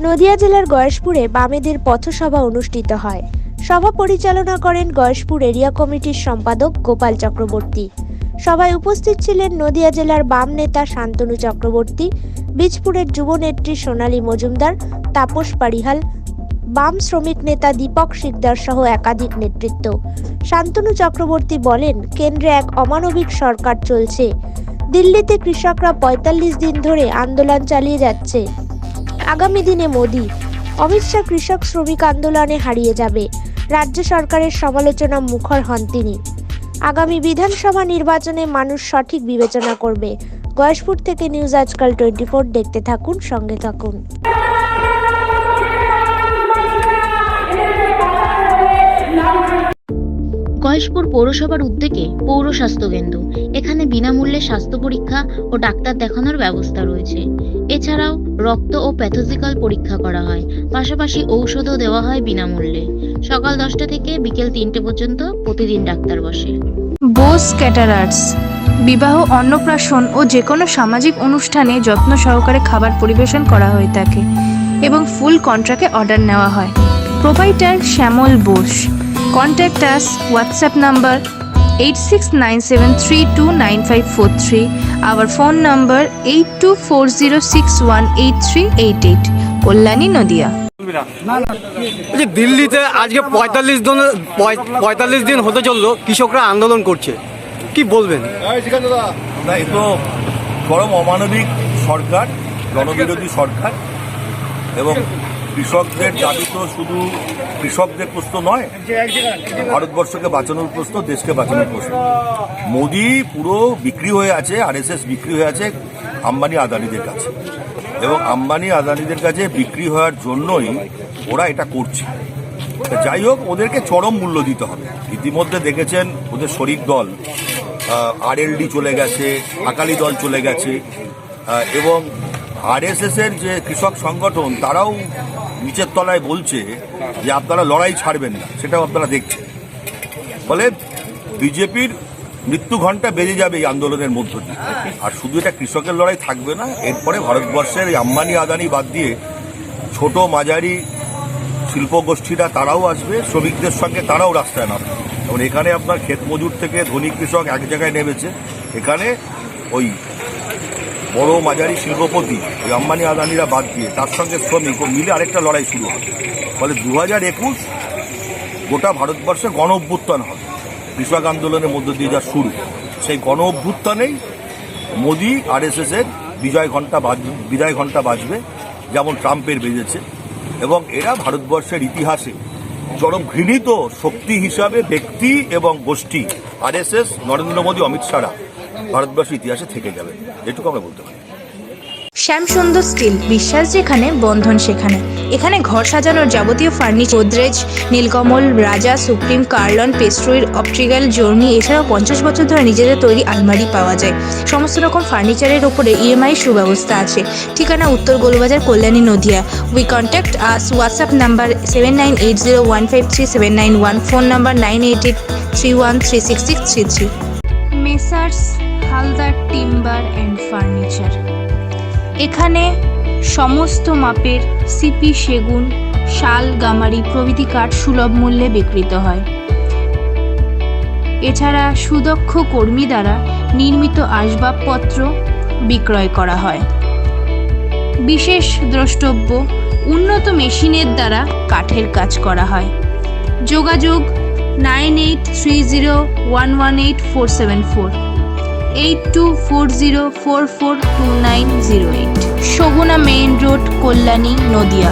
নদিয়া জেলার গয়েশপুরে বামেদের পথসভা অনুষ্ঠিত হয়। সভা পরিচালনা করেন গয়েশপুর এরিয়া কমিটির সম্পাদক গোপাল চক্রবর্তী। সভায় উপস্থিত ছিলেন নদিয়া জেলার বাম নেতা শান্তনু চক্রবর্তী, বীজপুরের যুব নেত্রী সোনালী মজুমদার, তাপস পারিহাল, বাম শ্রমিক নেতা দীপক শিকদার সহ একাধিক নেতৃত্ব। শান্তনু চক্রবর্তী বলেন, কেন্দ্রে এক অমানবিক সরকার চলছে। দিল্লিতে কৃষকরা ৪৫ দিন ধরে আন্দোলন চালিয়ে যাচ্ছে। আগামী দিনে মোদি, অমিত শাহ কৃষক শ্রমিক আন্দোলনে হারিয়ে যাবে। রাজ্য সরকারের সমালোচনা মুখর হন তিনি। আগামী বিধানসভা নির্বাচনে মানুষ সঠিক বিবেচনা করবে। গয়েশপুর থেকে নিউজ আজকাল 24 দেখতে থাকুন, সঙ্গে থাকুন। গয়েশপুর পৌরসভার উদ্যোগে পৌর স্বাস্থ্য কেন্দ্র। এখানে বিনামূল্যে স্বাস্থ্য পরীক্ষা ও ডাক্তার দেখানোর ব্যবস্থা রয়েছে। এছাড়াও রক্ত ও প্যাথোলজিক্যাল পরীক্ষা করা হয়, পাশাপাশি ঔষধও দেওয়া হয় বিনামূল্যে। সকাল 10টা থেকে বিকেল 3টে পর্যন্ত প্রতিদিন ডাক্তার বসে। বোস ক্যাটারার্স বিবাহ, অন্নপ্রাশন ও যে কোনো সামাজিক অনুষ্ঠানে যত্ন সহকারে খাবার পরিবেশন করা হয়ে থাকে এবং ফুল কন্ট্রাক্টে অর্ডার নেওয়া হয়। Proprietor Shyamal Bose. Contact us WhatsApp number 8697329543, our phone number 8240618388, Kalyani Nadia. দিল্লিতে আজকে 45 দিন হতে চললো কৃষকরা আন্দোলন করছে, কি বলবেন? না, এ তো চরম অমানবিক সরকার, জনবিরোধী সরকার। এবং কৃষকদের দাবি তো শুধু কৃষকদের প্রশ্ন নয়, ভারতবর্ষকে বাঁচানোর প্রশ্ন, দেশকে বাঁচানোর প্রশ্ন। মোদি পুরো বিক্রি হয়ে আছে, আরএসএস বিক্রি হয়ে আছে আম্বানি আদানিদের কাছে, এবং আম্বানি আদানিদের কাছে বিক্রি হওয়ার জন্যই ওরা এটা করছে। যাই হোক, ওদেরকে চরম মূল্য দিতে হবে। ইতিমধ্যে দেখেছেন ওদের শরিক দল আরএলডি চলে গেছে, আকালি দল চলে গেছে, এবং আরএসএসের যে কৃষক সংগঠন তারাও নিচের তলায় বলছে যে আপনারা লড়াই ছাড়বেন না, সেটাও আপনারা দেখছেন। ফলে বিজেপির মৃত্যু ঘণ্টা বেজে যাবে এই আন্দোলনের মধ্য দিয়ে। আর শুধু এটা কৃষকের লড়াই থাকবে না, এরপরে ভারতবর্ষের এই আম্বানি আদানি বাদ দিয়ে ছোট মাঝারি শিল্পগোষ্ঠীরা তারাও আসবে, শ্রমিকদের সঙ্গে তারাও রাস্তায় নামবে। এবং এখানে আপনার ক্ষেত মজুর থেকে ধনী কৃষক এক জায়গায় নেমেছে। এখানে ওই বড় মাঝারি শিল্পপতি, ওই আম্বানি আদানিরা বাদ দিয়ে তার সঙ্গে শ্রমিক ও মিলে আরেকটা লড়াই শুরু হবে। ফলে 2021 গোটা ভারতবর্ষে গণ অভ্যুত্থান হবে। কৃষক আন্দোলনের মধ্য দিয়ে যা শুরু, সেই গণ অভ্যুত্থানেই মোদি আরএসএসের বিজয় ঘণ্টা বাজবে, যেমন ট্রাম্পের বেজেছে। এবং এরা ভারতবর্ষের ইতিহাসে চরম ঘৃণিত শক্তি হিসাবে ব্যক্তি এবং গোষ্ঠী আরএসএস, নরেন্দ্র মোদী, অমিত শাহরা ভারতবর্ষের ইতিহাসে থেকে যাবে, এটুকু আমরা বলতে পারি। শ্যামসুন্দর স্টিল, বিশ্বাস যেখানে, বন্ধন সেখানে। এখানে ঘর সাজানোর যাবতীয় ফার্নিচার, গোদরেজ, নীলকমল, রাজা, সুপ্রিম, কার্লন, পেস্ট্রয়ের, অপট্রিক্যাল, জর্নি, এছাড়াও 50 বছর ধরে নিজেদের তৈরি আলমারি পাওয়া যায়। সমস্ত রকম ফার্নিচারের ওপরে ইএমআই সুব্যবস্থা আছে। ঠিকানা উত্তর Golbazar, Kalyani, Nadia. We contact us WhatsApp number 7980153791, phone number 9883136633। Messrs Haldar timber and furniture. এখানে সমস্ত মাপের সিপি, সেগুন, শাল, গামারি প্রভৃতি কাঠ সুলভ মূল্যে বিক্রিত হয়। এছাড়া সুদক্ষ কর্মী দ্বারা নির্মিত আসবাবপত্র বিক্রয় করা হয়। বিশেষ দ্রষ্টব্য, উন্নত মেশিনের দ্বারা কাঠের কাজ করা হয়। যোগাযোগ 9830118474, 8240442908, শগুনা মেইন রোড, কল্যাণী, নদিয়া।